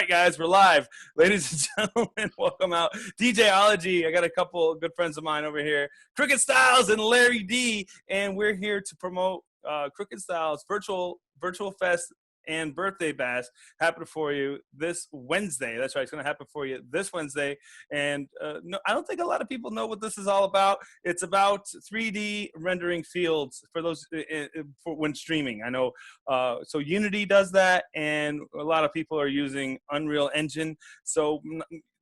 right, guys, we're live. Ladies and gentlemen, welcome out. Dj-Ology, I got a couple of good friends of mine over here, Crooked Styles and Larry D, and we're here to promote Crooked Styles Virtual Fest and Birthday Bash happening for you this Wednesday. That's right, it's going to happen for you this Wednesday. And no, I don't think a lot of people know what this is all about. It's about 3D rendering fields for those for when streaming. I know, so Unity does that, and a lot of people are using Unreal Engine. So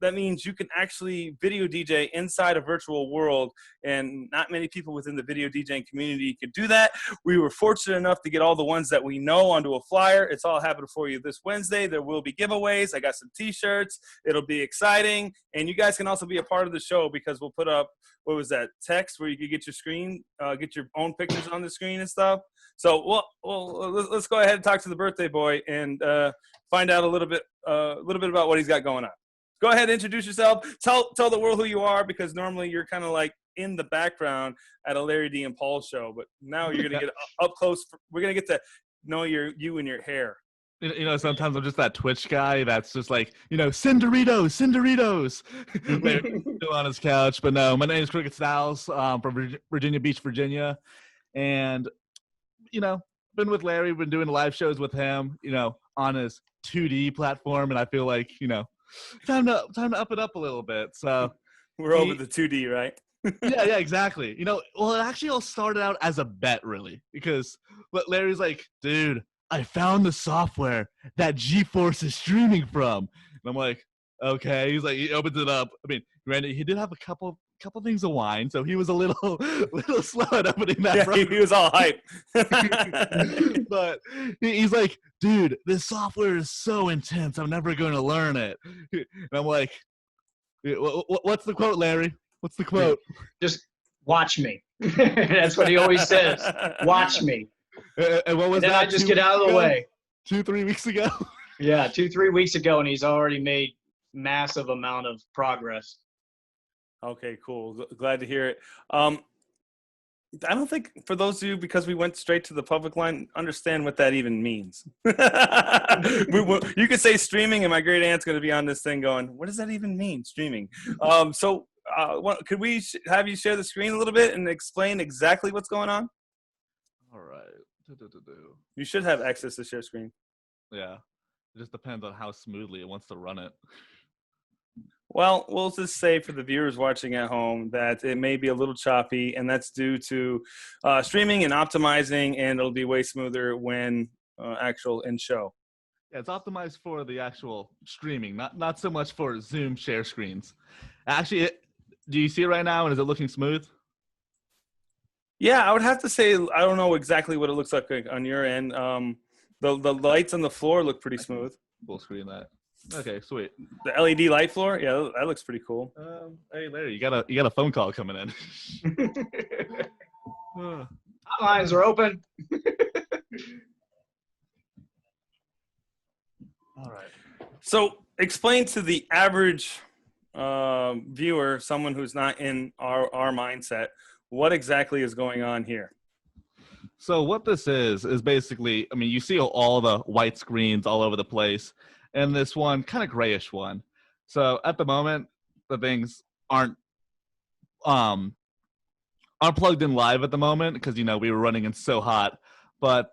that means you can actually video DJ inside a virtual world, and not many people within the video DJing community could do that. We were fortunate enough to get all the ones that we know onto a flyer. It's all happening for you this Wednesday. There will be giveaways. I got some t-shirts. It'll be exciting. And you guys can also be a part of the show because we'll put up, what was that, text where you could get your screen, get your own pictures on the screen and stuff. So let's go ahead and talk to the birthday boy and find out a little bit about what he's got going on. Go ahead, introduce yourself. Tell the world who you are, because normally you're kind of like in the background at a Larry D and Paul show, but now you're gonna get up close. We're gonna get to know you and your hair. You know, sometimes I'm just that Twitch guy that's just like, you know, send Doritos on his couch. But no, my name is Crooked Styles from Virginia Beach, Virginia. And, you know, been with Larry, been doing live shows with him, you know, on his 2D platform. And I feel like, you know, time to up it up a little bit. So we're over the 2D, right? yeah, exactly. You know, well, it actually all started out as a bet, really, because Larry's like, dude, I found the software that GeForce is streaming from. And I'm like, okay. He's like, he opens it up. I mean, granted, he did have a couple things of wine, so he was a little slow at opening that. Yeah, he was all hype. But he's like, dude, this software is so intense. I'm never going to learn it. And I'm like, what's the quote, Larry? What's the quote? Just watch me. That's what he always says. Watch me. And what was and then that? I just get out of the way. 2-3 weeks ago? Yeah, 2-3 weeks ago, and he's already made massive amount of progress. Okay, cool. Glad to hear it. I don't think, for those of you, because we went straight to the public line, understand what that even means. You could say streaming, and my great aunt's going to be on this thing going, what does that even mean, streaming? Could we have you share the screen a little bit and explain exactly what's going on? All right. You should have access to share screen. Yeah. It just depends on how smoothly it wants to run it. Well, we'll just say for the viewers watching at home that it may be a little choppy, and that's due to streaming and optimizing, and it'll be way smoother when actual in show. Yeah, it's optimized for the actual streaming, not so much for Zoom share screens. Actually, do you see it right now, and is it looking smooth? Yeah, I would have to say I don't know exactly what it looks like on your end. The lights on the floor look pretty smooth. Full screen that. Okay, sweet. The LED light floor, yeah, that looks pretty cool. Hey Larry, you got a phone call coming in. Hotlines are open. All right. So explain to the average viewer, someone who's not in our mindset, what exactly is going on here. So what this is basically, I mean, you see all the white screens all over the place, and this one kind of grayish one. So at the moment, the things aren't plugged in live at the moment because, you know, we were running in so hot. But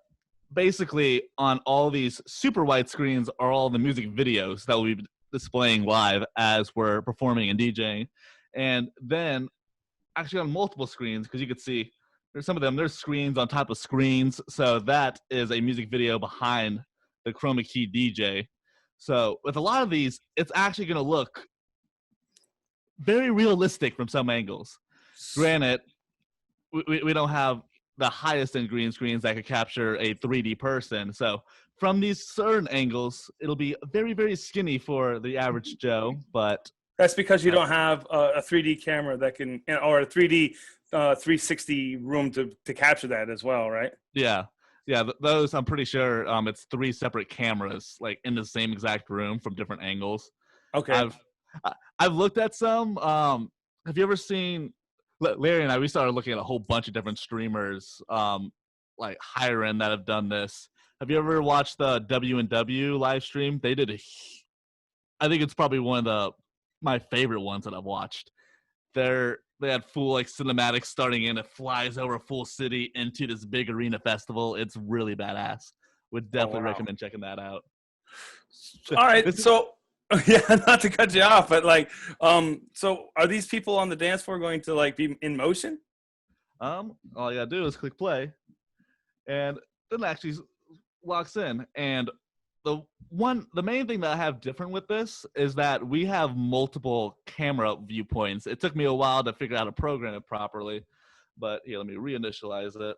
basically on all these super white screens are all the music videos that we'll be displaying live as we're performing and DJing. And then actually on multiple screens, because you could see there's some of them, there's screens on top of screens. So that is a music video behind the chroma key DJ. So with a lot of these, it's actually going to look very realistic from some angles. Granted, we don't have the highest end green screens that could capture a 3D person. So from these certain angles, it'll be very, very skinny for the average Joe. But that's because you don't have a 3D camera that can, or a 3D 360 room to capture that as well, right? Yeah. Yeah, those, I'm pretty sure it's 3 separate cameras, like in the same exact room from different angles. Okay. I've looked at some. Have you ever seen, Larry and I, we started looking at a whole bunch of different streamers, like higher end that have done this. Have you ever watched the W&W live stream? They did I think it's probably one of my favorite ones that I've watched. They had full like cinematics starting in. It flies over a full city into this big arena festival. It's really badass. Would definitely recommend checking that out. All right, so yeah, not to cut you off, but like, so are these people on the dance floor going to like be in motion? All you gotta do is click play, and then it actually locks in. And the main thing that I have different with this is that we have multiple camera viewpoints. It took me a while to figure out how to program it properly, but here, let me reinitialize it.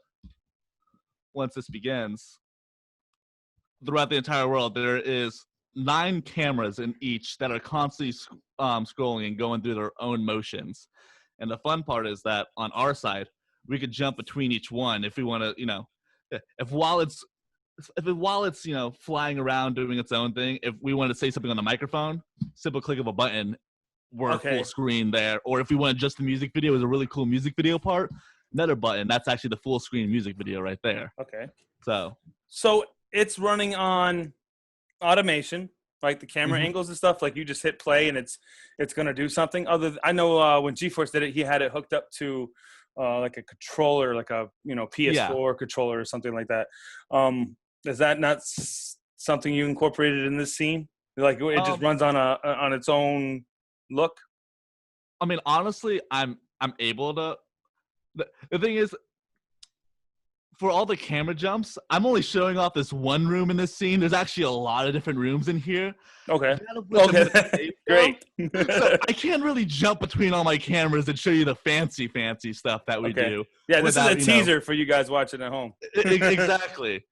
Once this begins, throughout the entire world, there is 9 cameras in each that are constantly scrolling and going through their own motions. And the fun part is that on our side, we could jump between each one if we want to, while it's flying around doing its own thing, if we want to say something on the microphone, simple click of a button, we're full screen there. Or if we want just the music video, is a really cool music video part, another button, that's actually the full screen music video right there. Okay. So it's running on automation, like the camera angles and stuff. Like you just hit play and it's going to do something. I know when GeForce did it, he had it hooked up to like a controller, like a PS4 controller or something like that. Is that not something you incorporated in this scene? Like it just runs on its own look? I mean, honestly, I'm able to. The thing is, for all the camera jumps, I'm only showing off this one room in this scene. There's actually a lot of different rooms in here. Okay. Great. So I can't really jump between all my cameras and show you the fancy stuff that we do. Yeah, this is a teaser for you guys watching at home. Exactly.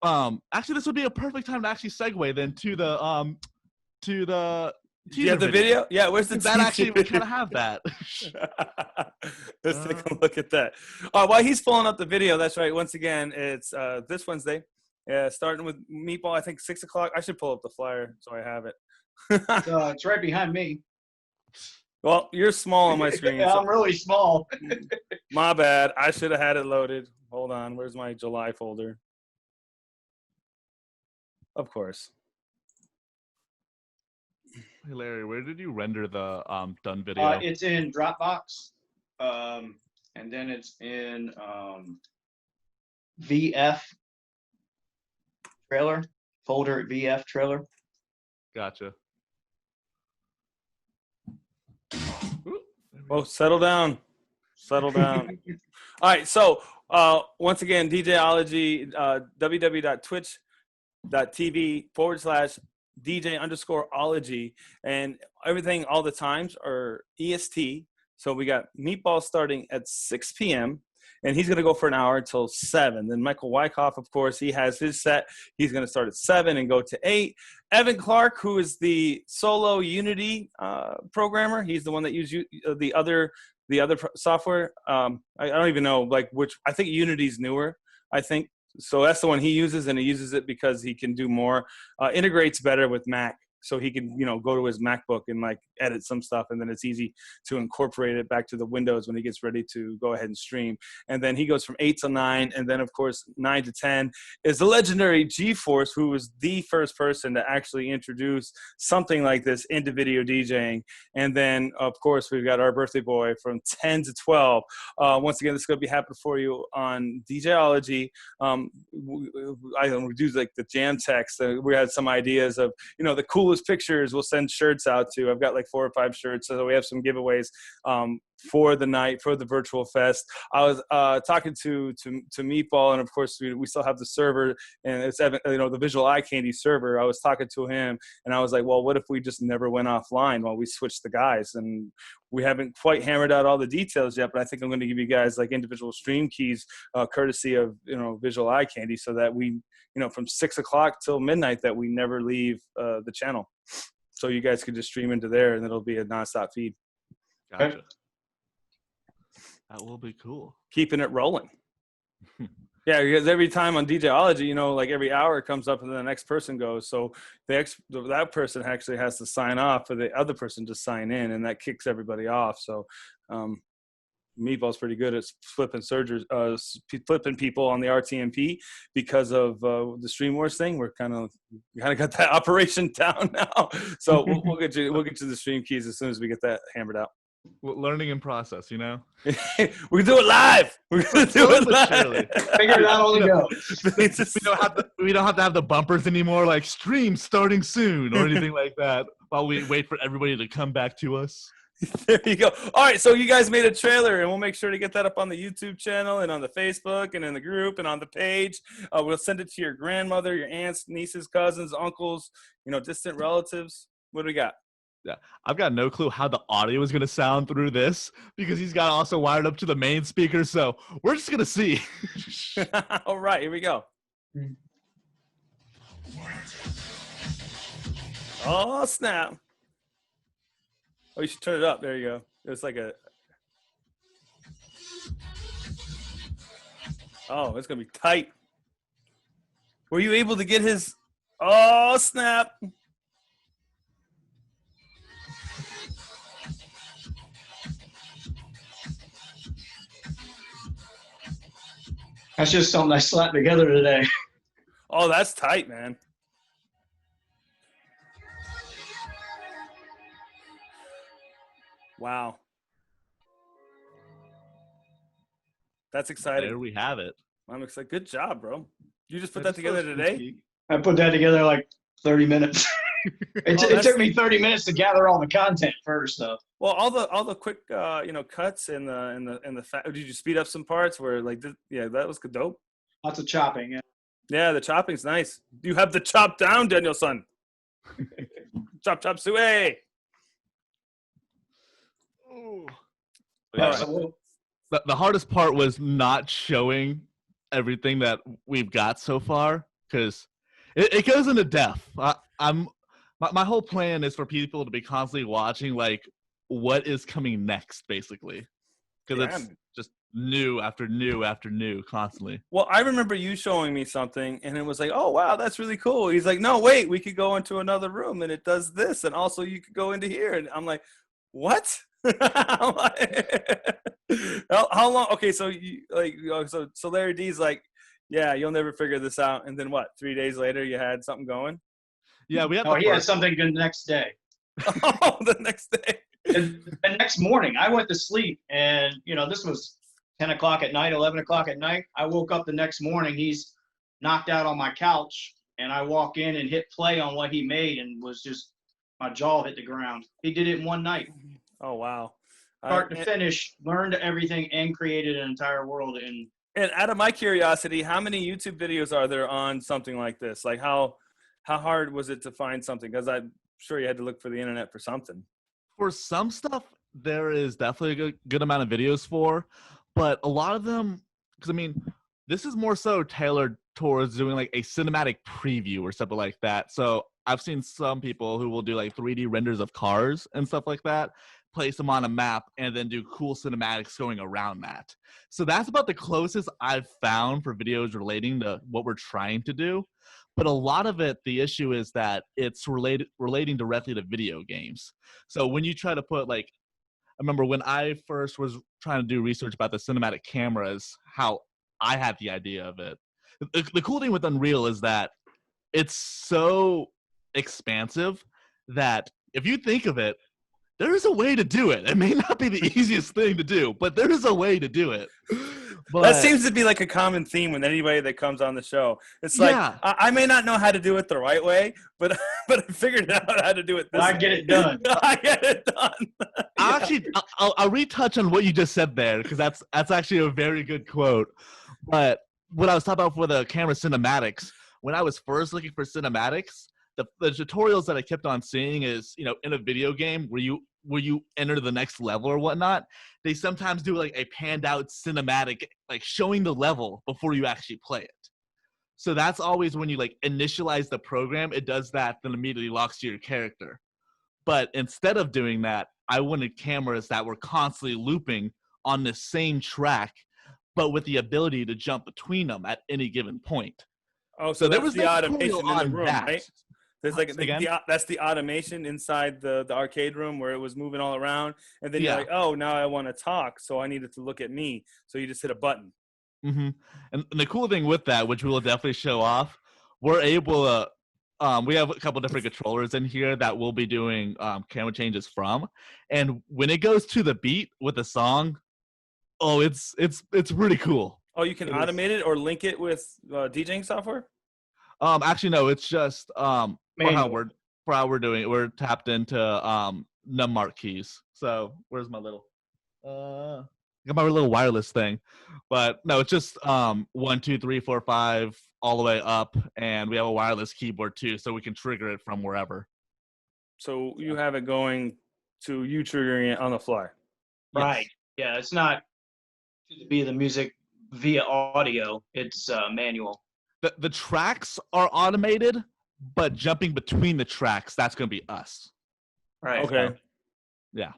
Actually, this would be a perfect time to actually segue then to the do you have the video? Yeah, where's the that actually we kind of have that. Let's take a look at that. While he's pulling up the video, that's right. Once again, it's this Wednesday, starting with Meatball. I think 6 o'clock. I should pull up the flyer so I have it. It's right behind me. Well, you're small on my screen. I'm really small. My bad. I should have had it loaded. Hold on. Where's my July folder? Of course. Hey Larry, where did you render the done video? It's in Dropbox, and then it's in VF trailer folder. VF trailer. Gotcha. Oh, settle down. Settle down. All right. So once again, Dj-Ology, www.twitch.tv/DJ_ology, and everything, all the times are EST. So we got Meatball starting at 6 p.m. and he's going to go for an hour until 7. Then Michael Wyckoff, of course, he has his set. He's going to start at 7 and go to 8. Evan Clark, who is the solo Unity programmer, he's the one that used the other software. I don't even know which. I think Unity's newer. I think. So that's the one he uses, and he uses it because he can do more, integrates better with Mac. So he can, go to his MacBook and edit some stuff, and then it's easy to incorporate it back to the Windows when he gets ready to go ahead and stream. And then he goes from 8 to 9, and then of course 9 to 10 is the legendary GeForce, who was the first person to actually introduce something like this into video DJing. And then of course we've got our birthday boy from 10 to 12. Once again, this is going to be happening for you on Dj-Ology. I do the jam text. We had some ideas of the coolest pictures we'll send shirts out to. I've got 4 or 5 shirts, so we have some giveaways for the night, for the virtual fest. I was talking to Meatball, and of course we still have the server, and it's the Visual Eye Candy server. I was talking to him, and I was like, well, what if we just never went offline while we switched the guys? And we haven't quite hammered out all the details yet, but I think I'm going to give you guys individual stream keys, courtesy of Visual Eye Candy, so that we from 6 o'clock till midnight that we never leave the channel. So you guys can just stream into there, and it'll be a nonstop feed. Gotcha. That will be cool. Keeping it rolling. Yeah, because every time on Dj-Ology, every hour it comes up and then the next person goes. So that person actually has to sign off for the other person to sign in, and that kicks everybody off. So Meatball's pretty good at flipping people on the RTMP because of the Stream Wars thing. We're kind of got that operation down now. So we'll get you the stream keys as soon as we get that hammered out. Learning in process, you know. We can do it live. We're gonna do it live. Figure it out on the go. We don't have to have the bumpers anymore, like stream starting soon or anything like that. While we wait for everybody to come back to us. There you go. All right, so you guys made a trailer, and we'll make sure to get that up on the YouTube channel and on the Facebook and in the group and on the page. We'll send it to your grandmother, your aunts, nieces, cousins, uncles, distant relatives. What do we got? Yeah, I've got no clue how the audio is going to sound through this because he's got also wired up to the main speaker. So we're just going to see. All right, here we go. Oh, snap. Oh, you should turn it up. There you go. It's like a... Oh, it's going to be tight. Were you able to get his... Oh, snap. That's just something I slapped together today. Oh, that's tight, man. Wow. That's exciting. There we have it. I'm excited. Good job, bro. You just put that together today? I put that together like 30 minutes. It took me 30 minutes to gather all the content first, though. Well, all the quick cuts and did you speed up some parts where that was dope? Lots of chopping. Yeah. Yeah, the chopping's nice. You have the chop down, Daniel-san. Chop chop suey. Yeah, So the hardest part was not showing everything that we've got so far because it goes into depth. My whole plan is for people to be constantly watching like what is coming next, basically, because it's just new after new after new constantly. Well, I remember you showing me something, and it was like, oh wow, that's really cool. He's like, no, wait, we could go into another room, and it does this, and also you could go into here, and I'm like, what? How long? Okay, so so Larry D's like, yeah, you'll never figure this out, and then what? 3 days later, you had something going. Yeah, we had. he had something good the next day. Oh, the next day. And the next morning, I went to sleep, and this was 10 o'clock at night, 11 o'clock at night. I woke up the next morning. He's knocked out on my couch, and I walk in and hit play on what he made, and was just my jaw hit the ground. He did it in one night. Oh wow! Start to finish, learned everything, and created an entire world. And out of my curiosity, how many YouTube videos are there on something like this? Like how hard was it to find something? Because I'm sure you had to look for the internet for something. For some stuff, there is definitely a good amount of videos for, but a lot of them, because I mean, this is more so tailored towards doing like a cinematic preview or something like that. So I've seen some people who will do like 3D renders of cars and stuff like that, place them on a map, and then do cool cinematics going around that. So that's about the closest I've found for videos relating to what we're trying to do. But a lot of it, the issue is that it's relating directly to video games. So when you try to put like, I remember when I first was trying to do research about the cinematic cameras, how I had the idea of it. The cool thing with Unreal is that it's so expansive that if you think of it, there is a way to do it. It may not be the easiest thing to do, but there is a way to do it. But that seems to be like a common theme with anybody that comes on the show. It's like, yeah. I may not know how to do it the right way, but I figured out how to do it this way. I get it done. I get it done. Actually, I'll retouch on what you just said there, because that's actually a very good quote. But what I was talking about for the camera cinematics, when I was first looking for cinematics, the tutorials that I kept on seeing is, in a video game where you enter the next level or whatnot, they sometimes do like a panned out cinematic, like showing the level before you actually play it. So that's always when you like initialize the program, it does that, then immediately locks to your character. But instead of doing that, I wanted cameras that were constantly looping on the same track, but with the ability to jump between them at any given point. Oh, so there was the no automation tutorial in the on room, that. right? There's like Again? that's the automation inside the arcade room where it was moving all around, and then you're like, oh, now I want to talk, so I needed to look at me. So you just hit a button. Mm-hmm. And the cool thing with that, which we will definitely show off, we're able to. We have a couple different controllers in here that we'll be doing camera changes from, and when it goes to the beat with the song, oh, it's really cool. Oh, you can automate it or link it with DJing software? Actually, no, it's just for how we're doing it. We're tapped into nummark keys. So where's my little got my little wireless thing, but no, it's just 1, 2, 3, 4, 5 all the way up, and we have a wireless keyboard too, so we can trigger it from wherever. So you have it going to you triggering it on the fly. Right. Yeah, it's not to be the music via audio. It's manual. The tracks are automated, but jumping between the tracks, that's going to be us. Right. Okay. Yeah.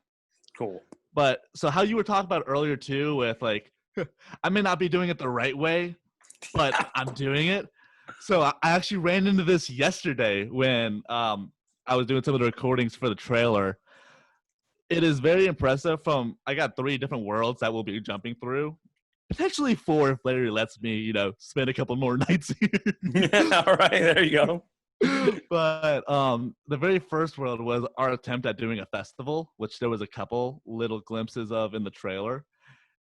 Cool. But so how you were talking about earlier too with like, I may not be doing it the right way, but I'm doing it. So I actually ran into this yesterday when I was doing some of the recordings for the trailer. It is very impressive I got 3 different worlds that we'll be jumping through. Potentially 4 if Larry lets me, spend a couple more nights here. All right, there you go. But the very first world was our attempt at doing a festival, which there was a couple little glimpses of in the trailer.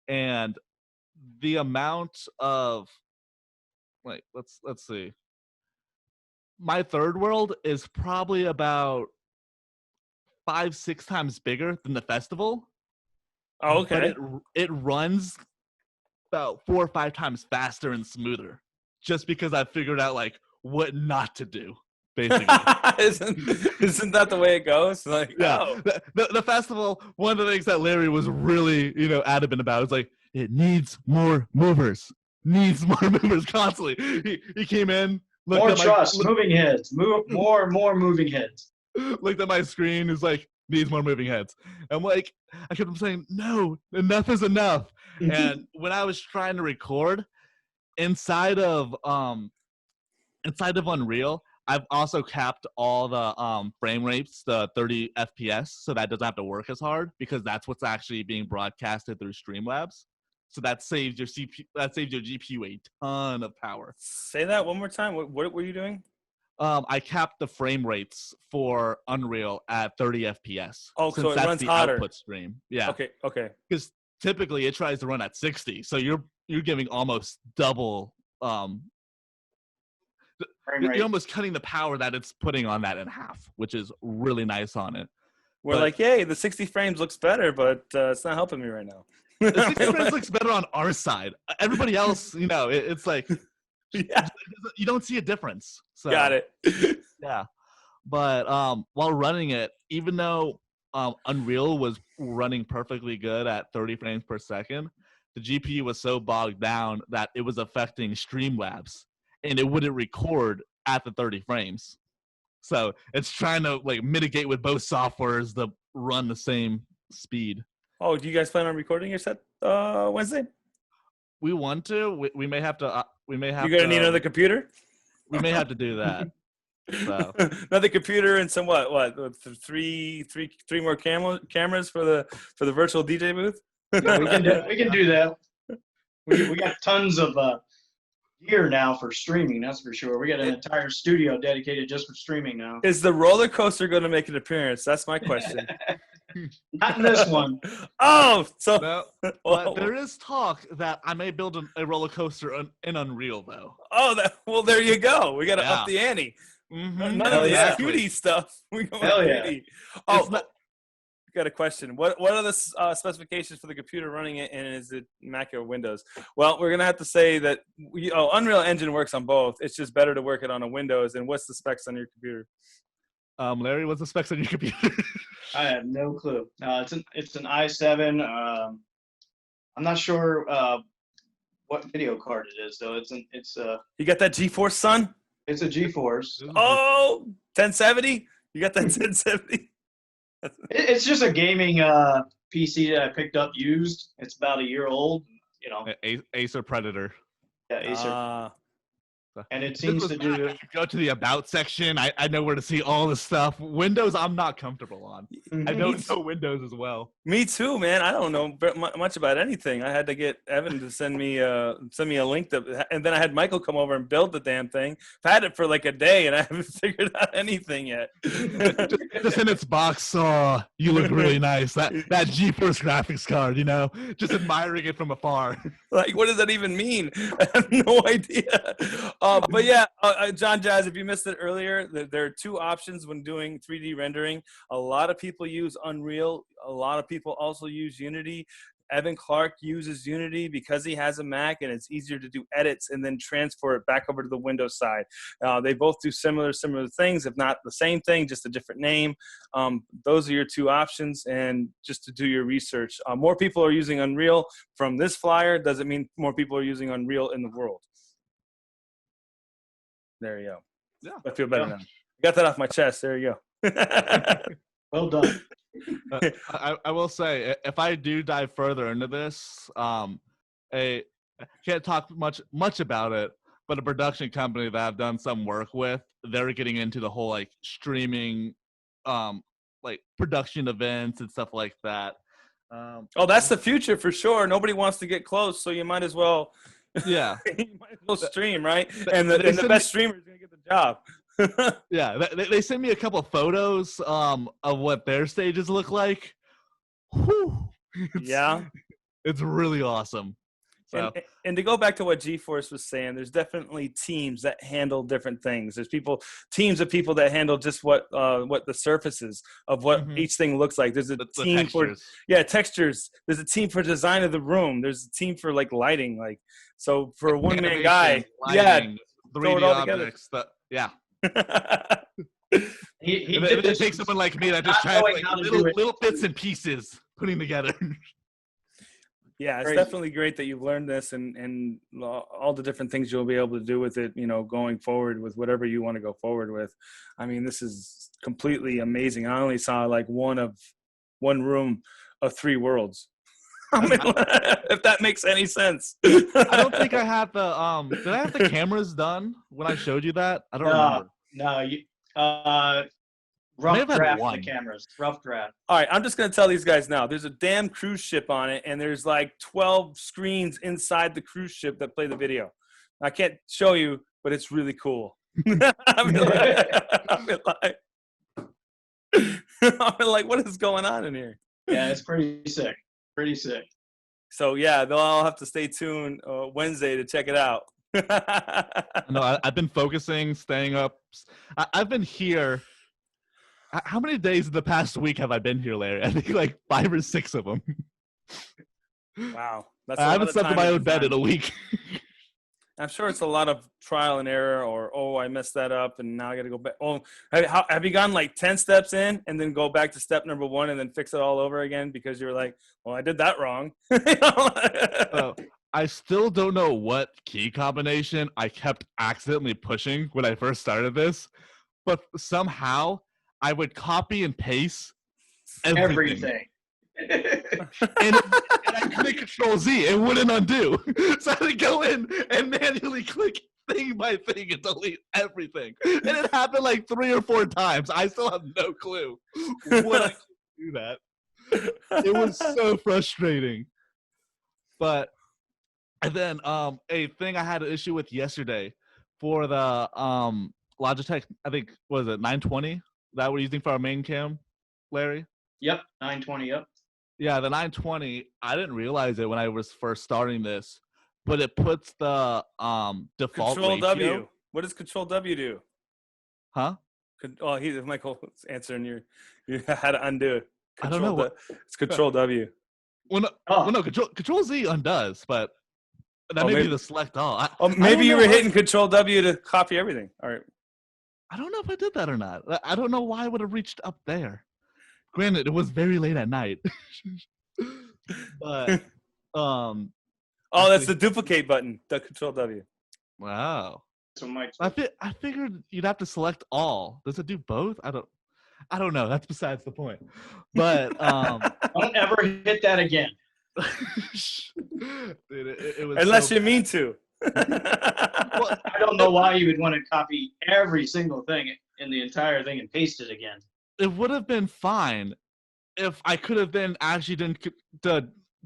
And the amount of let's see. My third world is probably about 5-6 times bigger than the festival. Oh, okay. But it runs about 4 or 5 times faster and smoother, just because I figured out like what not to do. Basically, isn't that the way it goes? Like, yeah, the festival. One of the things that Larry was really, adamant about is like it needs more movers. Needs more movers constantly. He came in, more trust, moving heads, more moving heads. Looked at my screen, is like needs more moving heads. I'm like, I kept saying, no, enough is enough. And when I was trying to record inside of Unreal, I've also capped all the frame rates to 30 FPS, so that doesn't have to work as hard because that's what's actually being broadcasted through Streamlabs. So that saves your GPU a ton of power. Say that one more time. What were you doing? I capped the frame rates for Unreal at 30 FPS. Oh, so it runs the hotter. Output stream. Yeah. Okay. Because typically it tries to run at 60, so you're giving almost double. You're almost cutting the power that it's putting on that in half, which is really nice on it. We're like, yay, the 60 frames looks better, but it's not helping me right now. The 60 frames looks better on our side. Everybody else, it's like, yeah, you don't see a difference. So, got it. Yeah. But while running it, even though Unreal was running perfectly good at 30 frames per second, the GPU was so bogged down that it was affecting Streamlabs. And it wouldn't record at the 30 frames. So it's trying to mitigate with both softwares to run the same speed. Oh, do you guys plan on recording your set Wednesday? We want to. We may have to. You're gonna need another computer. We may have to do that. So. Another computer and some what? 3 more cameras for the virtual DJ booth. Yeah, we can do that. We got tons of gear now for streaming, that's for sure. We got an entire studio dedicated just for streaming now. Is the roller coaster going to make an appearance? That's my question. Not in this one. Oh, so no, but there is talk that I may build a roller coaster in Unreal, though. Oh, well, there you go. We got to up the ante. Mm-hmm. None of this cutie stuff. We go cutie. Oh, got a question. What are the specifications for the computer running it, and is it Mac or Windows? Well, we're gonna have to say that Unreal Engine works on both. It's just better to work it on a Windows. And what's the specs on your computer? Larry, what's the specs on your computer? I have no clue. It's an i7. I'm not sure what video card it is though. You got that GeForce, son? It's a GeForce. Oh, 1070. You got that 1070. It's just a gaming PC that I picked up used. It's about a year old. Acer Predator. Yeah, Acer. And it seems to do. Go to the about section. I know where to see all the stuff. Windows, I'm not comfortable on. I don't know Windows as well. Me too, man. I don't know much about anything. I had to get Evan to send me a link and then I had Michael come over and build the damn thing. I've had it for like a day and I haven't figured out anything yet. just in its box. Oh, you look really nice. That GeForce graphics card, just admiring it from afar. Like, what does that even mean? I have no idea. But yeah, John Jazz, if you missed it earlier, there are two options when doing 3D rendering. A lot of people use Unreal. A lot of people also use Unity. Evan Clark uses Unity because he has a Mac and it's easier to do edits and then transfer it back over to the Windows side. They both do similar things, if not the same thing, just a different name. Those are your two options, and just to do your research. More people are using Unreal from this flyer doesn't mean more people are using Unreal in the world. There you go. Yeah. I feel better now. Got that off my chest. There you go. Well done. I will say, if I do dive further into this, I can't talk much about it, but a production company that I've done some work with, they're getting into the whole like streaming, like production events and stuff like that. That's the future for sure. Nobody wants to get close, so you might as well. Yeah, you might as well stream, right? And the best streamer is gonna get the job. Yeah, they sent me a couple of photos of what their stages look like. Whew. It's really awesome. So. And to go back to what GeForce was saying, there's definitely teams that handle different things. There's teams of people that handle just what the surfaces of what each thing looks like. There's a team for textures. There's a team for design of the room. There's a team for like lighting. Like, so for a one-man guy, lighting, 3D throw it all together. Yeah. It takes someone like me that just tries like little bits and pieces putting together. Yeah, it's definitely great that you've learned this and all the different things you'll be able to do with it, going forward with whatever you want to go forward with. I mean, this is completely amazing. I only saw like one room of 3 worlds. I mean, if that makes any sense. I don't think I have the did I have the cameras done when I showed you that? I don't remember. No, rough draft the cameras. Rough draft. All right, I'm just going to tell these guys now. There's a damn cruise ship on it, and there's like 12 screens inside the cruise ship that play the video. I can't show you, but it's really cool. I mean, like, what is going on in here? Yeah, it's pretty sick. Pretty sick. So, yeah, they'll all have to stay tuned Wednesday to check it out. No, I've been focusing, staying up. I've been here. How many days in the past week have I been here, Larry? I think like 5 or 6 of them. Wow. I haven't slept in my own bed in a week. I'm sure it's a lot of trial and error or, I messed that up and now I got to go back. Oh, have you gone like 10 steps in and then go back to step number 1 and then fix it all over again because you're like, well, I did that wrong. I still don't know what key combination I kept accidentally pushing when I first started this, but somehow I would copy and paste everything. and I click Control-Z, it wouldn't undo. So I had to go in and manually click thing by thing and delete everything. And it happened like 3 or 4 times. I still have no clue what I could do that. It was so frustrating. But and then a thing I had an issue with yesterday for the Logitech, I think, was it 920 that we're using for our main cam, Larry? Yep, 920, yep. Yeah, the 920, I didn't realize it when I was first starting this, but it puts the default Control ratio. W. What does Control W do? Huh? Oh, Michael's answering you had to undo it. I don't know. It's Control W. Well, no, Control Z undoes, but that may be the select all. Maybe you were hitting Control W to copy everything. All right. I don't know if I did that or not. I don't know why I would have reached up there. Granted, it was very late at night. But that's the duplicate button, the Control W. Wow. So Mike, I figured you'd have to select all. Does it do both? I don't know. That's besides the point. But don't ever hit that again. Dude, it was unless you mean to. Well, I don't know why you would want to copy every single thing in the entire thing and paste it again. it would have been fine if I could have then actually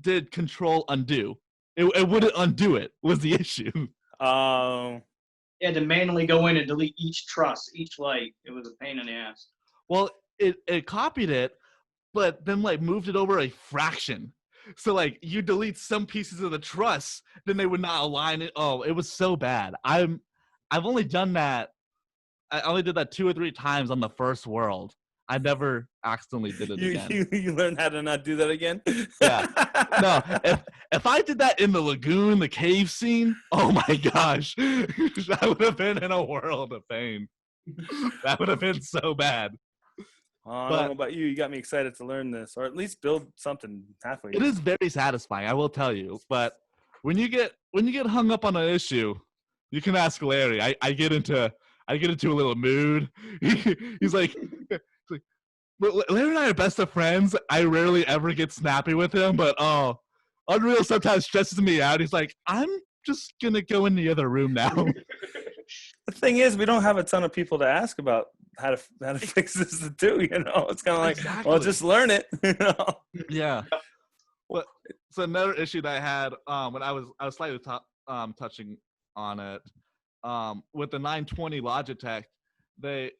did Control Undo. It wouldn't undo it was the issue. Um, You had to manually go in and delete each truss, each light. It was a pain in the ass. Well, it copied it, but then like moved it over a fraction. So like you delete some pieces of the truss, then they would not align it. Oh, it was so bad. I've only done that. I only did that 2 or 3 times on the first world. I never accidentally did it again. you learned how to not do that again? Yeah. No, if I did that in the lagoon, the cave scene, oh my gosh, I would have been in a world of pain. That would have been so bad. I don't know about you. You got me excited to learn this, or at least build something halfway. It is very satisfying, I will tell you. But when you get hung up on an issue, you can ask Larry. I get into a little mood. He's like, Larry and I are best of friends. I rarely ever get snappy with him, but Unreal sometimes stresses me out. He's like, I'm just gonna go in the other room now. The thing is, we don't have a ton of people to ask about how to fix this to do. You know, it's kind of like, Exactly. well, just learn it. You know? Yeah. Well, so another issue that I had when I was slightly touching on it with the 920 Logitech, I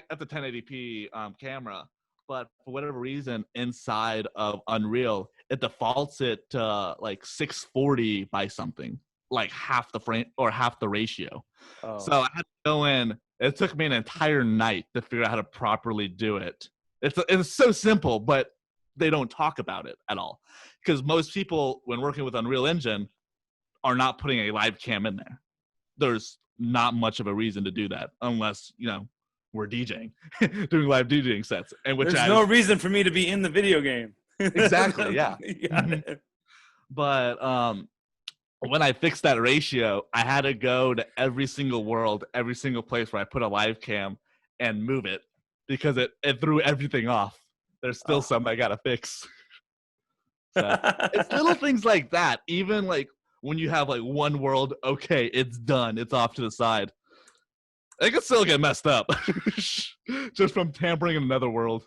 got the 1080p camera, but for whatever reason inside of Unreal it defaults it to like 640 by something, like half the frame or half the ratio. Oh. So I had to go in. It took me an entire night to figure out how to properly do it. It's so simple, but they don't talk about it at all. Because most people, when working with Unreal Engine, are not putting a live cam in there. There's not much of a reason to do that unless, we're DJing, doing live DJing sets. And which there's no reason for me to be in the video game. Exactly, yeah. But when I fixed that ratio, I had to go to every single world, every single place where I put a live cam and move it because it threw everything off. There's still some I gotta fix. So it's little things like that. Even like when you have like one world, okay, it's done. It's off to the side. It can still get messed up just from tampering in another world.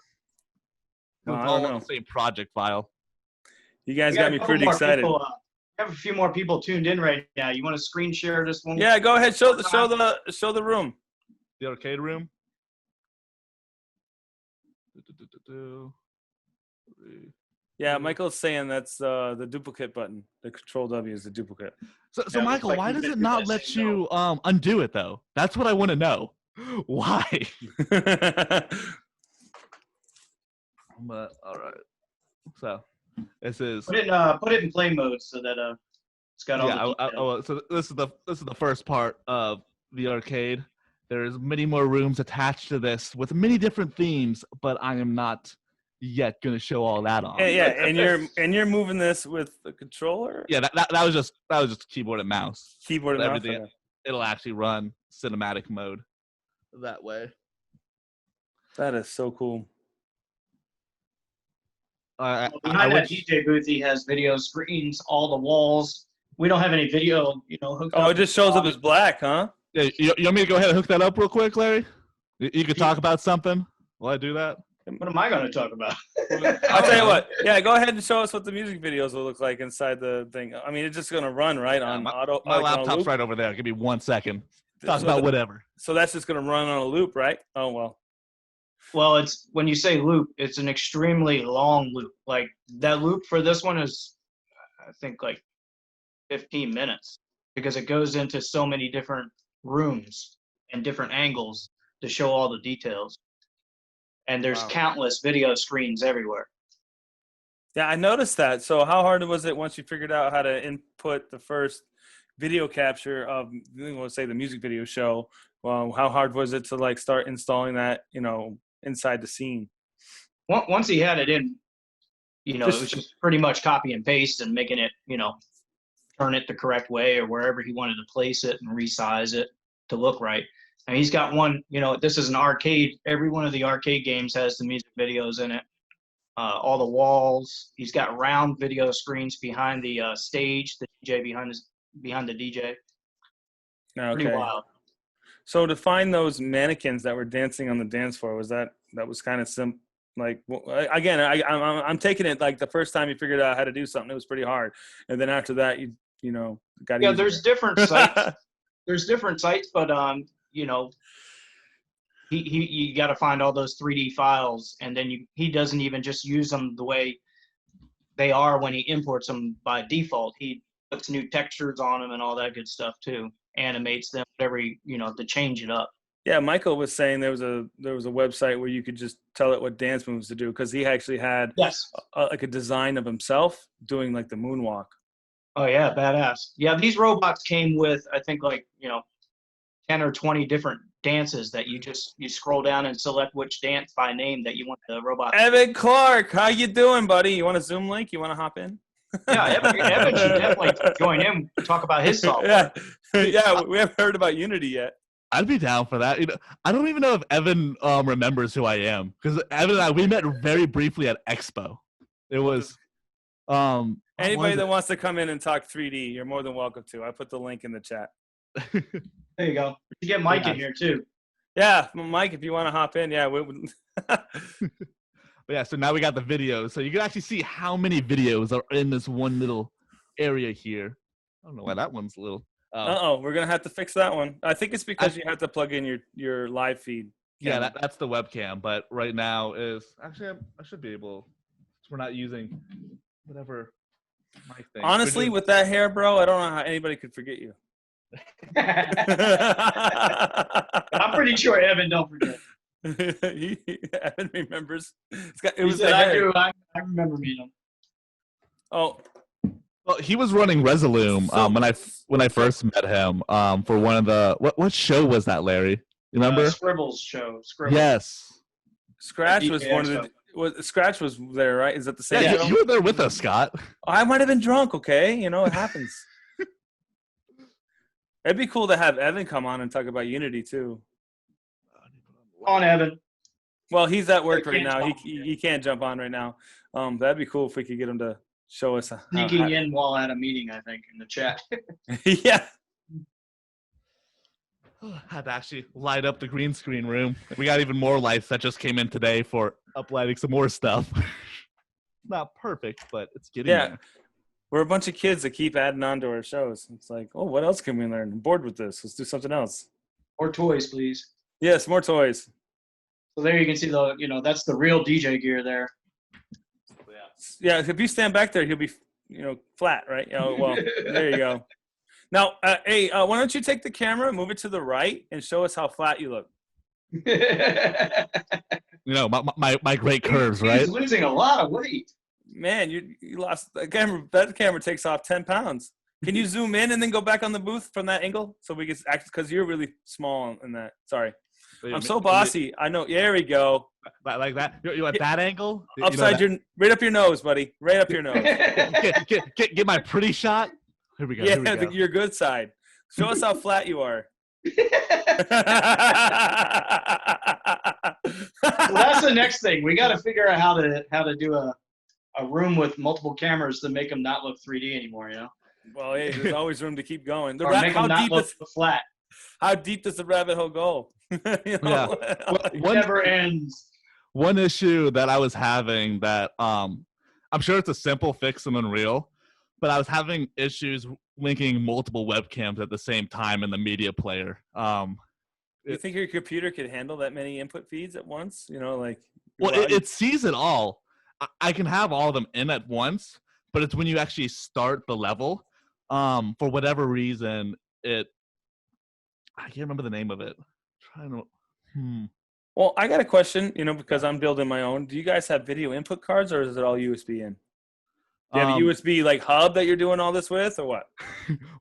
Well, it's I all don't on know. the same project file. You guys got me pretty excited. I have a few more people tuned in right now. You want to screen share this one? Yeah, go ahead. Show the room. The arcade room. Yeah, Michael's saying that's the duplicate button. The Control W is the duplicate. So Yeah, Michael, like why you does did it not this let thing, you undo it though? That's what I want to know. Why? But all right. So this is put it in play mode so that it's got all the details. so this is the first part of the arcade. There's many more rooms attached to this with many different themes, but I am not yet going to show all that on. Yeah, and you're moving this with the controller? Yeah, that was just keyboard and mouse. Keyboard and mouse. Everything it'll actually run cinematic mode that way. That is so cool. Behind that DJ booth, he has video screens, all the walls. We don't have any video, hooked up. Oh, it just shows up as black, huh? Yeah, you want me to go ahead and hook that up real quick, Larry? You could talk about something while I do that? What am I going to talk about? I'll tell you what. Yeah, go ahead and show us what the music videos will look like inside the thing. I mean, it's just going to run, right, on auto. My like laptop's right over there. Give me 1 second. Talk about whatever. So that's just going to run on a loop, right? Oh, well. Well, it's when you say loop, it's an extremely long loop. Like that loop for this one is, I think, like 15 minutes because it goes into so many different rooms and different angles to show all the details. And there's countless video screens everywhere. Yeah, I noticed that. So how hard was it once you figured out how to input the first video capture of, let's say, the music video show? Well, how hard was it to like start installing that, inside the scene? Once he had it in, it was just pretty much copy and paste and making it, turn it the correct way or wherever he wanted to place it and resize it to look right. And he's got one, this is an arcade. Every one of the arcade games has the music videos in it. All the walls. He's got round video screens behind the stage, the DJ behind the DJ. Pretty Okay. wild. So to find those mannequins that were dancing on the dance floor, that was kind of simple. Like, again, I'm taking it like the first time you figured out how to do something, it was pretty hard, and then after that, you know, got Yeah, easier. there's different sites. There's different sites, but you know, you got to find all those 3D files, and then he doesn't even just use them the way they are when he imports them by default. He puts new textures on them and all that good stuff too. Animates them, whatever to change it up. Yeah, Michael was saying there was a website where you could just tell it what dance moves to do, because he actually had like a design of himself doing like the moonwalk. Oh yeah, badass. Yeah, these robots came with, I think, like 10 or 20 different dances that you scroll down and select which dance by name that you want the robot. Evan Clark, how you doing, buddy? You want a Zoom link? You want to hop in? Yeah, Evan should definitely join in and talk about his software. Yeah, we haven't heard about Unity yet. I'd be down for that. I don't even know if Evan remembers who I am, because Evan and we met very briefly at Expo. It was anybody that wants to come in and talk 3D, you're more than welcome to. I put the link in the chat. There you go. You get Mike in here too. Yeah, Mike, if you want to hop in, yeah. But yeah, so now we got the videos, so you can actually see how many videos are in this one little area here. I don't know why that one's a little. We're gonna have to fix that one. I think it's because you have to plug in your live feed. Yeah, that's the webcam. But right now is actually I should be able. We're not using whatever mic thing. Honestly, with that hair, bro, I don't know how anybody could forget you. I'm pretty sure Evan don't forget. Evan remembers. I remember meeting him. Oh. Well, he was running Resolume when I first met him for one of the what show was that, Larry? You remember? Scribbles show. Scribbles. Yes. Scratch was one of the. Scratch was there, right? Is that the same? Yeah, you were there with us, Scott. I might have been drunk. Okay, it happens. It'd be cool to have Evan come on and talk about Unity too. On Evan. Well, he's at work right now. He can't jump on right now. That'd be cool if we could get him to show us. Sneaking in while at a meeting, I think, in the chat. Yeah. Had to actually light up the green screen room. We got even more lights that just came in today for uplighting some more stuff. Not perfect, but it's getting there. We're a bunch of kids that keep adding on to our shows. It's like, oh, what else can we learn? I'm bored with this. Let's do something else. More toys, please. Yes, more toys. So there you can see that's the real DJ gear there. Yeah, if you stand back there, he'll be, flat, right? Well, there you go. Now, hey, why don't you take the camera, move it to the right, and show us how flat you look? My great curves, right? He's losing a lot of weight. Man, you lost the camera. That camera takes off 10 pounds. Can you zoom in and then go back on the booth from that angle so we can act, because you're really small in that. Sorry. I'm so bossy. I know. There we go. Like that? You at that angle? Upside right up your nose, buddy. Right up your nose. Get my pretty shot. Here we go. Yeah, your good side. Show us how flat you are. Well, that's the next thing. We got to figure out how to do a room with multiple cameras to make them not look 3D anymore. Well, hey, there's always room to keep going. Flat. How deep does the rabbit hole go? Yeah. It never ends. One issue that I was having that I'm sure it's a simple fix in Unreal, but I was having issues linking multiple webcams at the same time in the media player. You think your computer could handle that many input feeds at once? It sees it all. I can have all of them in at once, but it's when you actually start the level, for whatever reason, I can't remember the name of it. Well, I got a question, because I'm building my own. Do you guys have video input cards, or is it all USB in? Do you have a USB hub that you're doing all this with, or what?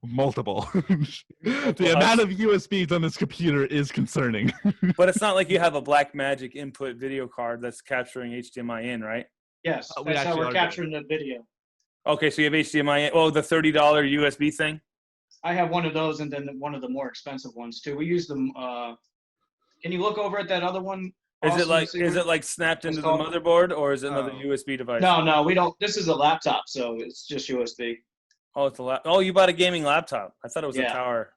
Multiple. The amount of USBs on this computer is concerning. But it's not like you have a Blackmagic input video card that's capturing HDMI in, right? Yes, that's how we're capturing the video. Okay, so you have HDMI in. Oh, the $30 USB thing? I have one of those, and then one of the more expensive ones too. We use them. Can you look over at that other one? Is it like snapped into the motherboard, or is it another USB device? No, we don't. This is a laptop, so it's just USB. Oh, it's a you bought a gaming laptop. I thought it was a tower.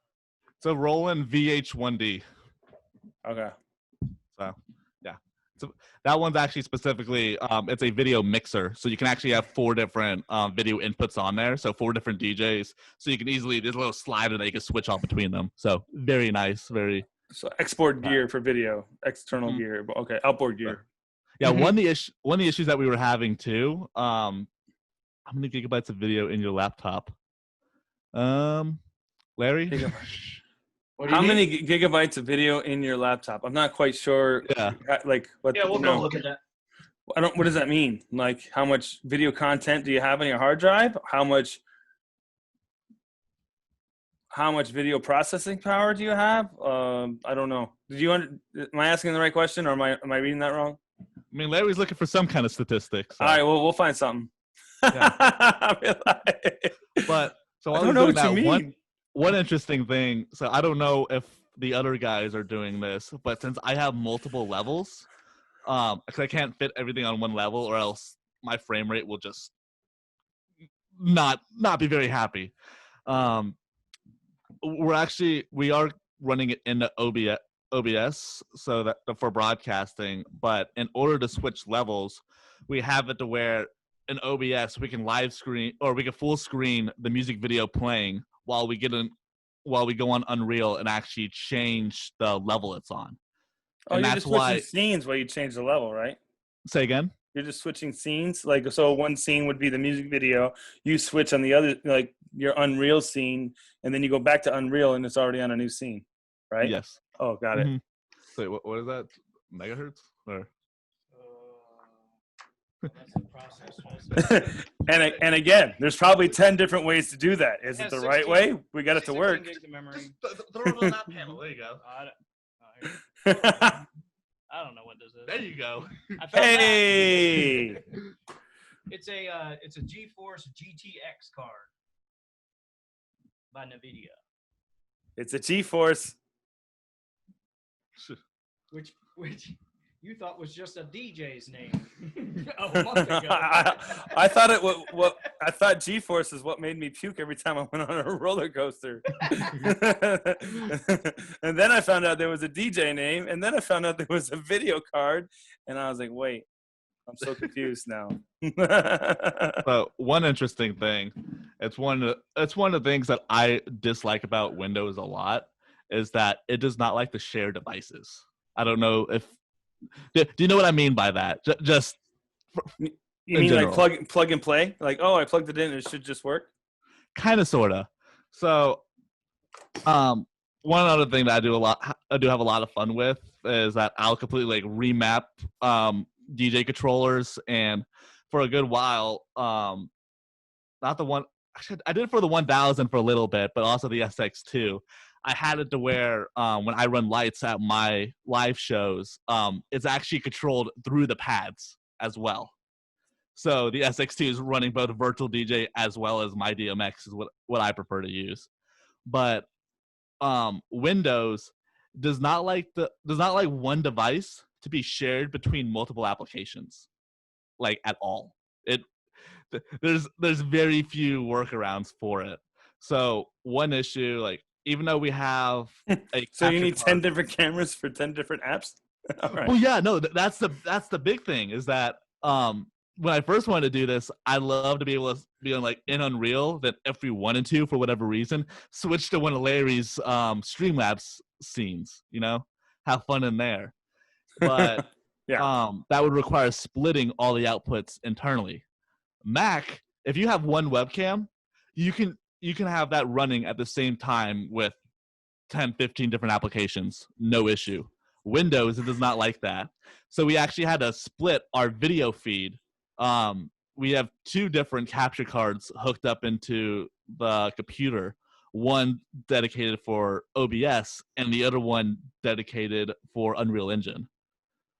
It's a Roland VH1D. Okay. So, yeah. So that one's actually specifically, it's a video mixer. So you can actually have 4 different video inputs on there. So 4 different DJs. So you can easily, there's a little slider that you can switch off between them. So very nice. Very. So export gear for video, external gear. Okay, outboard gear. Yeah, one of the issues that we were having too, how many gigabytes of video in your laptop? Larry? How many gigabytes of video in your laptop? I'm not quite sure. Yeah. Like what? Yeah, we'll go look at that. What does that mean? Like, how much video content do you have on your hard drive? How much video processing power do you have? I don't know. Am I asking the right question, or am I reading that wrong? I mean, Larry's looking for some kind of statistics. So. All right, well, we'll find something. Yeah. But so I don't know what you mean. One interesting thing. So I don't know if the other guys are doing this, but since I have multiple levels, because I can't fit everything on one level, or else my frame rate will just not be very happy. We are running it into OBS so that for broadcasting, but in order to switch levels, we have it to where in OBS we can live screen, or we can full screen the music video playing while we go on Unreal and actually change the level it's on. Oh, and you're that's just switching why scenes while you change the level, right? Say again? You're just switching scenes. Like, so one scene would be the music video. You switch on the other, like your Unreal scene, and then you go back to Unreal and it's already on a new scene, right? Yes. Oh, got it. So what is that? Megahertz? Or? That's the process. and again, there's probably 10 different ways to do that. Is it the right way? We got it to work. Gigs of memory. Throw it on that panel. There you go. I don't know what this is. There you go. I found Hey! that. It's a GeForce GTX card by NVIDIA. It's a GeForce. Which you thought was just a DJ's name. A month ago. I thought I thought GeForce is what made me puke every time I went on a roller coaster. And then I found out there was a DJ name, and then I found out there was a video card, and I was like, wait, I'm so confused now. But one interesting thing, it's one of the things that I dislike about Windows a lot, is that it does not like to share devices. I don't know if do you know what I mean by that? Just you mean general. Like plug and play? Like, oh, I plugged it in and it should just work? Kind of, sort of. So, one other thing that I do have a lot of fun with is that I'll completely like remap DJ controllers, and for a good while, not the one. Actually, I did it for the 1000 for a little bit, but also the SX2. I had it to where when I run lights at my live shows, it's actually controlled through the pads as well. So the SX2 is running both virtual DJ as well as my DMX is what I prefer to use. But Windows does not like one device to be shared between multiple applications, like at all. There's very few workarounds for it. So one issue, like, even though we have so you need 10 different cameras for 10 different apps? All right. Well, yeah, no, that's the big thing is that when I first wanted to do this, I love to be able to be on in Unreal, that if we wanted to, for whatever reason, switch to one of Larry's Streamlabs scenes, have fun in there. But yeah. That would require splitting all the outputs internally. Mac, if you have one webcam, you can have that running at the same time with 10, 15 different applications, no issue. Windows, it does not like that. So we actually had to split our video feed. We have 2 different capture cards hooked up into the computer, one dedicated for OBS and the other one dedicated for Unreal Engine.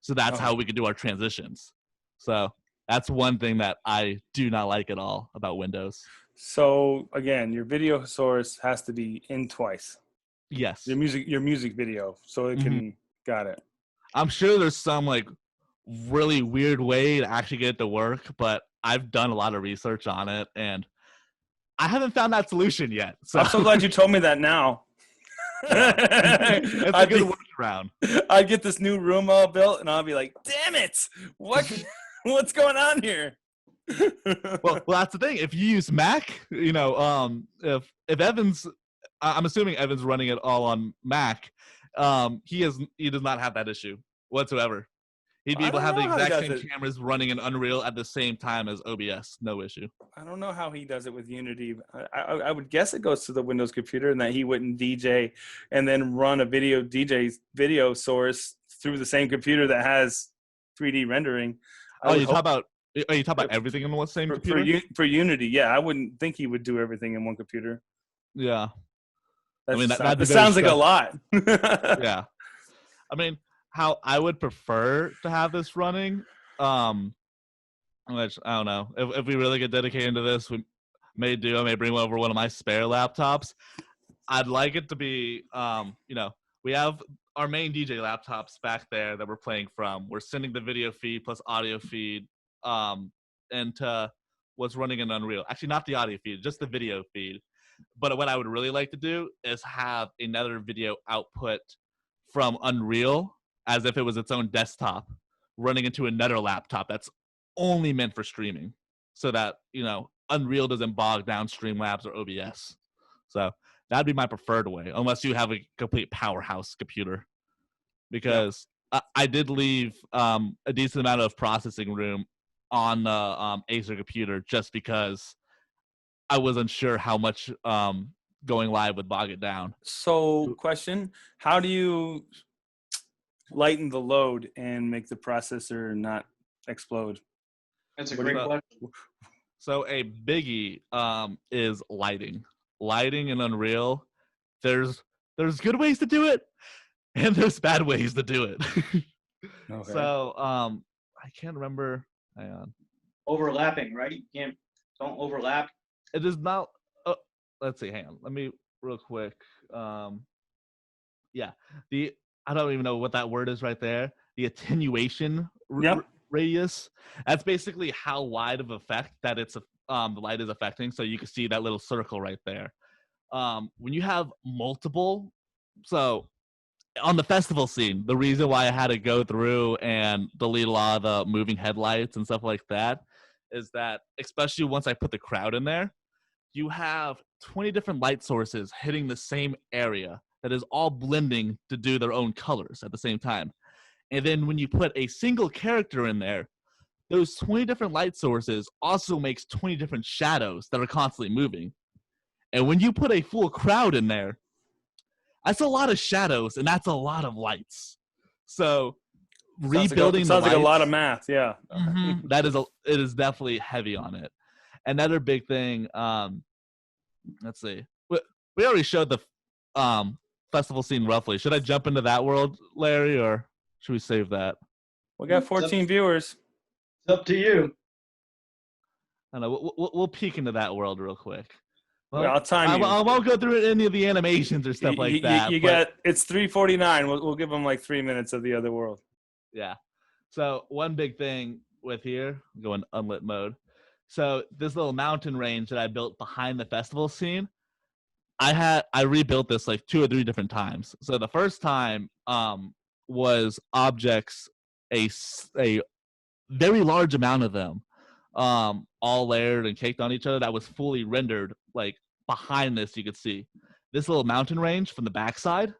So that's how we could do our transitions. So that's one thing that I do not like at all about Windows. So again, your video source has to be in twice. Yes. Your music video, so it can. Got it. I'm sure there's some really weird way to actually get it to work, but I've done a lot of research on it, and I haven't found that solution yet. So I'm so glad you told me that now. It's a good workaround. I'd get this new room all built, and I'll be like, "Damn it! What's going on here?" Well, that's the thing. If you use Mac, if Evans, I'm assuming Evans running it all on Mac, he does not have that issue whatsoever. He'd be able to have the exact same cameras running in Unreal at the same time as OBS, no issue. I don't know how he does it with Unity. I would guess it goes to the Windows computer, and that he wouldn't DJ and then run a DJ video source through the same computer that has 3D rendering. Are you talking about everything in the same computer? For Unity, yeah. I wouldn't think he would do everything in one computer. Yeah. That sounds like a lot. Yeah. I mean, how I would prefer to have this running, which I don't know. If we really get dedicated into this, I may bring over one of my spare laptops. I'd like it to be, we have our main DJ laptops back there that we're playing from. We're sending the video feed plus audio feed into what's running in Unreal. Actually, not the audio feed, just the video feed. But what I would really like to do is have another video output from Unreal as if it was its own desktop running into another laptop that's only meant for streaming, so that, Unreal doesn't bog down Streamlabs or OBS. So that'd be my preferred way, unless you have a complete powerhouse computer. Because I did leave a decent amount of processing room on the Acer computer just because I wasn't sure how much going live would bog it down. So, question: how do you lighten the load and make the processor not explode? That's a great question. So a biggie is lighting. Lighting in Unreal, there's good ways to do it, and there's bad ways to do it. Okay. So I can't remember. Hang on. Overlapping, right? Don't overlap. It is not. Let's see. Hang on. Let me real quick. Yeah. I don't even know what that word is right there. The attenuation radius. That's basically how wide of effect that it's the light is affecting. So you can see that little circle right there. When you have multiple, so on the festival scene, the reason why I had to go through and delete a lot of the moving headlights and stuff like that is that, especially once I put the crowd in there, you have 20 different light sources hitting the same area that is all blending to do their own colors at the same time. And then when you put a single character in there, those 20 different light sources also makes 20 different shadows that are constantly moving. And when you put a full crowd in there, that's a lot of shadows, and that's a lot of lights. So rebuilding sounds like a lot of math, yeah. Mm-hmm, it is definitely heavy on it. Another big thing, let's see. We already showed the festival scene roughly. Should I jump into that world, Larry, or should we save that? We got 14 viewers. It's up to you. I don't know. We'll peek into that world real quick. Well, I'll time you. I won't go through any of the animations or stuff like that. It's 3:49. We'll give them like 3 minutes of the other world. Yeah. So one big thing with here, going unlit mode. So this little mountain range that I built behind the festival scene, I rebuilt this like 2 or 3 different times. So the first time was objects, a very large amount of them, all layered and caked on each other, that was fully rendered. Like behind this, you could see this little mountain range from the backside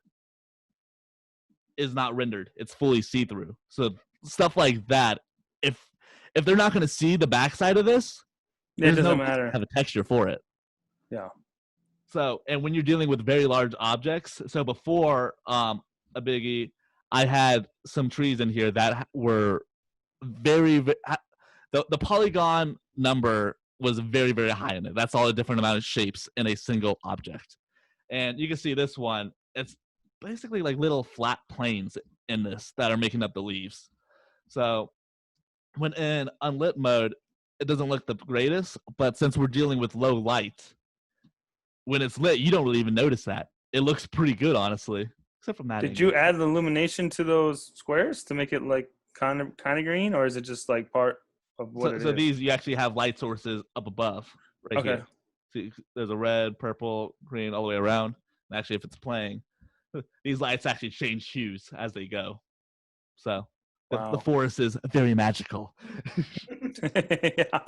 is not rendered. It's fully see-through. So stuff like that, if they're not going to see the backside of this, it doesn't matter. Have a texture for it. Yeah. So, and when you're dealing with very large objects, so before a biggie, I had some trees in here that were very the polygon number was very, very high in it. That's all a different amount of shapes in a single object. And you can see this one, it's basically like little flat planes in this that are making up the leaves. So when in unlit mode, it doesn't look the greatest, but since we're dealing with low light, when it's lit, you don't really even notice that. It looks pretty good, honestly, except from that. Did you add the illumination to those squares to make it like kind of green, or is it just like part of what it is? So these, you actually have light sources up above, right? Okay. Here. See, there's a red, purple, green, all the way around. And actually, if it's playing, these lights actually change hues as they go. So the Wow. forest is very magical. Yeah.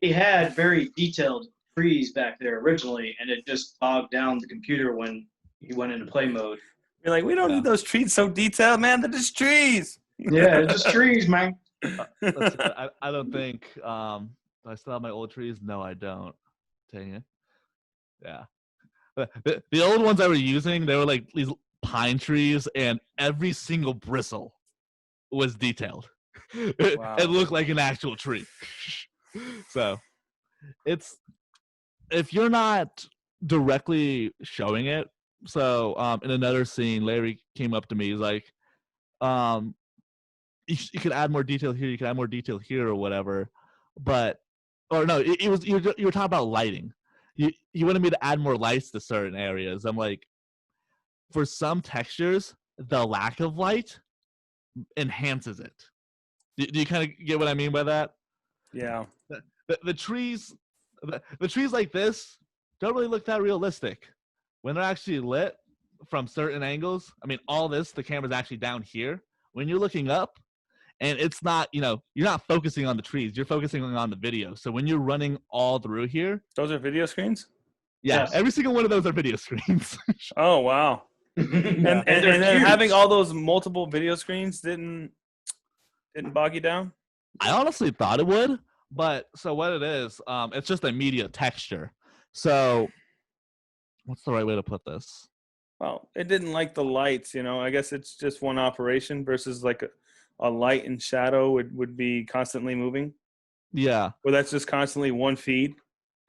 He had very detailed trees back there originally, and it just bogged down the computer when he went into play mode. You're like, we don't need those trees so detailed, man. They're just trees. Yeah, it's just trees, man. Let's see, I don't think. Do I still have my old trees? No, I don't. Dang it. Yeah. The old ones I were using, they were like these pine trees, and every single bristle was detailed. Wow. It looked like an actual tree. So it's, if you're not directly showing it. So in another scene, Larry came up to me. He's like, you could add more detail here. You could add more detail here, or whatever. But, or no, it was you were talking about lighting. You wanted me to add more lights to certain areas. I'm like, for some textures, the lack of light enhances it. Do you kind of get what I mean by that? Yeah. The trees, the trees like this don't really look that realistic when they're actually lit from certain angles. I mean, all this, the camera's actually down here. When you're looking up, and it's not, you're not focusing on the trees. You're focusing on the video. So when you're running all through here, Those are video screens? yeah, Yes. every single one of those are video screens. Oh, wow. And And they're then cubes. having all those multiple video screens didn't bog you down? I honestly thought it would, but so what it is, it's just a media texture. So what's the right way to put this? Well, it didn't like the lights, I guess it's just one operation versus like a light and shadow would be constantly moving. Yeah. Or that's just constantly one feed.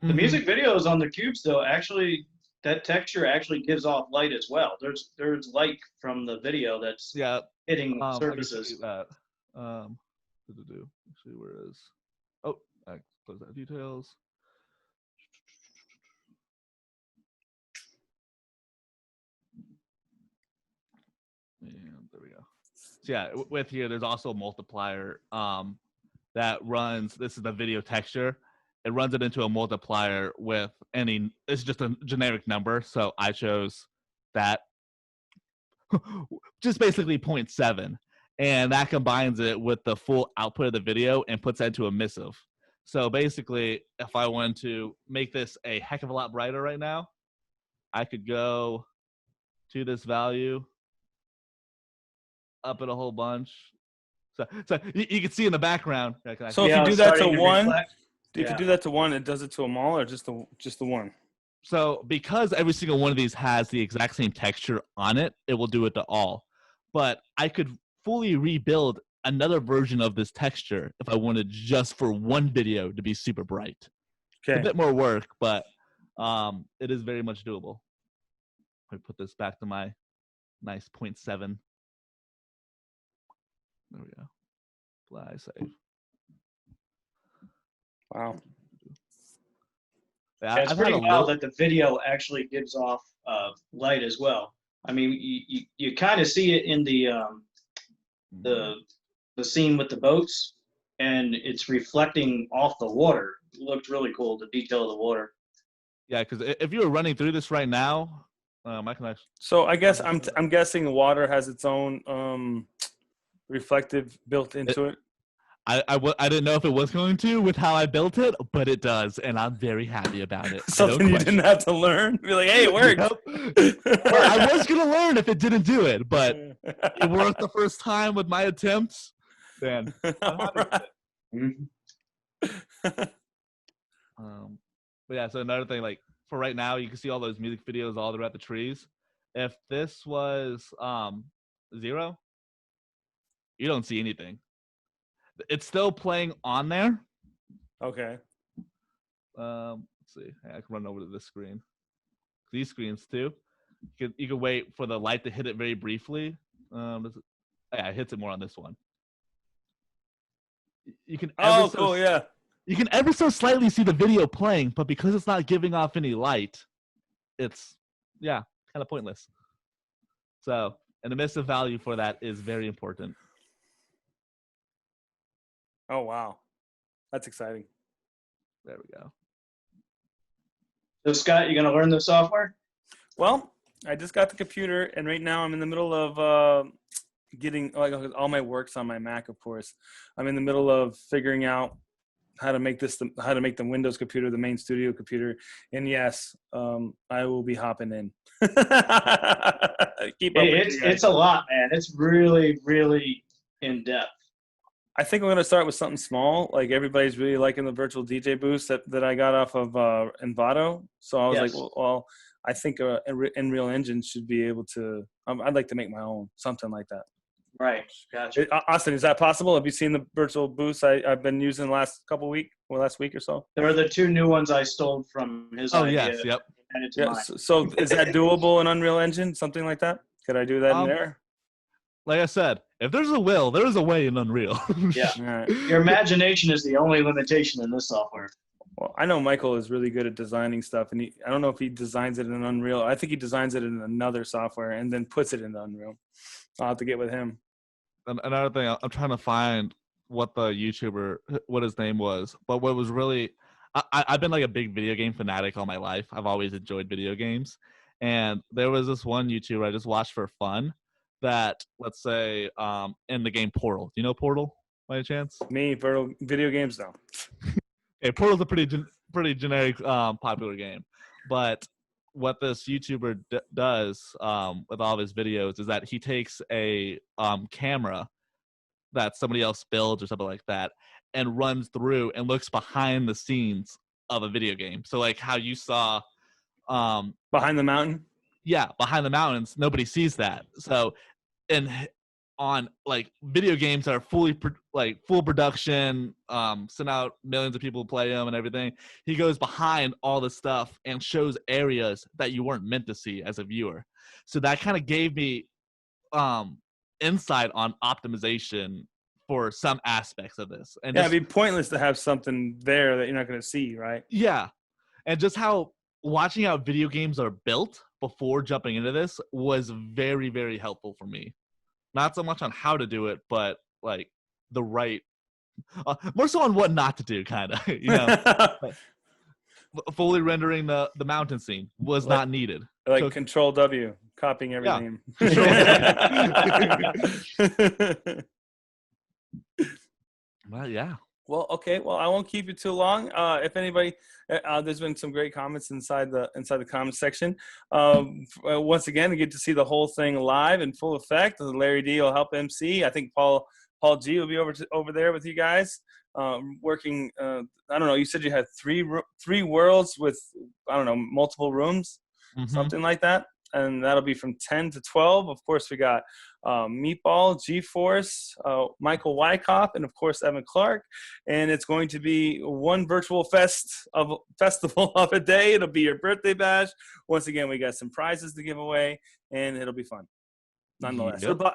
The music videos on the cubes, though, actually, that texture actually gives off light as well. There's light from the video that's hitting I can surfaces. see that. Actually, where is? Oh, I close that details. And there we go. So yeah, with here, there's also a multiplier that runs. This is the video texture. It runs it into a multiplier with any. It's just a generic number. So I chose that, just basically 0.7. And that combines it with the full output of the video and puts that into emissive. So basically, if I wanted to make this a heck of a lot brighter right now, I could go to this value, up it a whole bunch. So you can see in the background. So if you do that to one, if you do that to one, it does it to them all, or just the one? So because every single one of these has the exact same texture on it, it will do it to all. But I could fully rebuild another version of this texture if I wanted just for one video to be super bright. Okay. It's a bit more work, but it is very much doable. Let me put this back to my nice 0.7. There we go. Apply, save. Wow. Yeah, it's pretty wild that the video actually gives off light as well. I mean, you kind of see it in the scene with the boats, and it's reflecting off the water. It looked really cool, the detail of the water. Yeah, because if you were running through this right now, I can actually. So I guess I'm guessing water has its own reflective built into it. I didn't know if it was going to with how I built it, but it does, and I'm very happy about it. Something you didn't have to learn. Be like, hey, it worked. Well, I was gonna learn if it didn't do it, but it worked the first time with my attempts. Then I'm happy with it. But yeah, so another thing, like for right now, you can see all those music videos all throughout the trees. If this was 0, you don't see anything. It's still playing on there. Okay. Let's see. I can run over to this screen. These screens too. You can wait for the light to hit it very briefly. Yeah, it hits it more on this one. You can. Cool. Yeah. You can ever so slightly see the video playing, but because it's not giving off any light, it's kind of pointless. So an emissive value for that is very important. Oh, wow. That's exciting. There we go. So, Scott, you going to learn the software? Well, I just got the computer, and right now I'm in the middle of getting like all my work's on my Mac, of course. I'm in the middle of figuring out how to make the Windows computer the main studio computer. And yes, I will be hopping in. Keep up with you guys. It's a lot, man. It's really, really in depth. I think I'm going to start with something small. Like everybody's really liking the virtual DJ boost that I got off of Envato. So I was like, well, I think Unreal Engine should be able to. I'd like to make my own, something like that. Right. Gotcha. Austin, is that possible? Have you seen the virtual boosts I've been using the last week or so? There are the 2 new ones I stole from his idea. Yes, yep. Yeah, so is that doable in Unreal Engine, something like that? Could I do that in there? Like I said, if there's a will, there's a way in Unreal. Yeah. Right. Your imagination is the only limitation in this software. Well, I know Michael is really good at designing stuff, and I don't know if he designs it in Unreal. I think he designs it in another software and then puts it into Unreal. I'll have to get with him. Another thing, I'm trying to find what the YouTuber, what his name was. But what was really, I've been like a big video game fanatic all my life. I've always enjoyed video games. And there was this one YouTuber I just watched for fun that, let's say, in the game Portal. Do you know Portal by any chance? Me, video games, no. Okay, Portal's a pretty generic, popular game. But what this YouTuber does with all of his videos is that he takes a camera that somebody else builds or something like that and runs through and looks behind the scenes of a video game. So like how you saw Behind the Mountain? Yeah, Behind the Mountains, nobody sees that. So on like video games that are full production, send out millions of people play them and everything, he goes behind all the stuff and shows areas that you weren't meant to see as a viewer. So that kind of gave me insight on optimization for some aspects of this. And it'd be pointless to have something there that you're not going to see, right? Yeah, and just how watching how video games are built before jumping into this was very, very helpful for me. Not so much on how to do it, but like the right, more so on what not to do, kind of. You know, fully rendering the mountain scene was not needed. Like so, Control W, copying everything. Yeah. Well, yeah. Well, okay. Well, I won't keep you too long. If anybody, there's been some great comments inside the comment section. Once again, you get to see the whole thing live in full effect. Larry D will help MC. I think Paul G will be over there with you guys, working. I don't know. You said you had three worlds with, I don't know, multiple rooms, something like that. And that'll be from 10 to 12. Of course, we got Meatball, G-Force, Michael Wyckoff, and of course, Evan Clark. And it's going to be one virtual festival of a day. It'll be your birthday bash. Once again, we got some prizes to give away, and it'll be fun. Nonetheless, Yep. But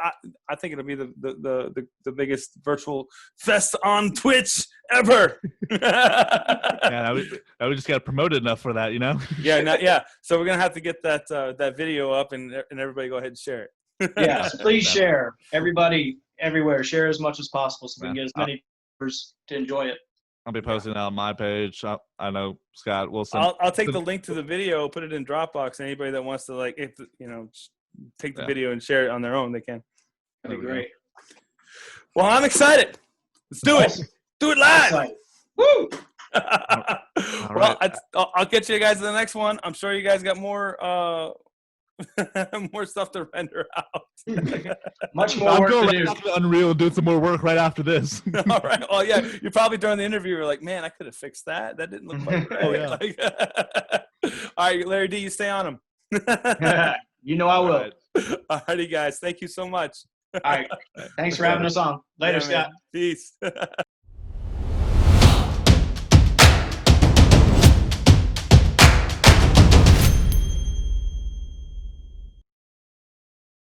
I think it'll be the biggest virtual fest on Twitch ever. Yeah, we just got promoted enough for that, you know. Yeah. So we're gonna have to get that video up, and everybody go ahead and share it. Yeah, so please share. Everybody, everywhere, share as much as possible so we can get as many viewers to enjoy it. I'll be posting it on my page. I know Scott Wilson. I'll take the link to the video, put it in Dropbox, and anybody that wants to take the video and share it on their own, they can. That'd be great. Well, I'm excited. Let's do it. Do it live. Excited. Woo! Well, I'll get you guys to the next one. I'm sure you guys got more more stuff to render out. Much more I'm work going to right do. after Unreal and doing some more work right after this. All right. Oh yeah, you probably during the interview were like, "Man, I could have fixed that. That didn't look quite right." Oh, yeah. All right, Larry D, you stay on him. You know I will. All righty, guys. Thank you so much. All right. Thanks for having us on. Later, Yeah, man. Scott. Peace.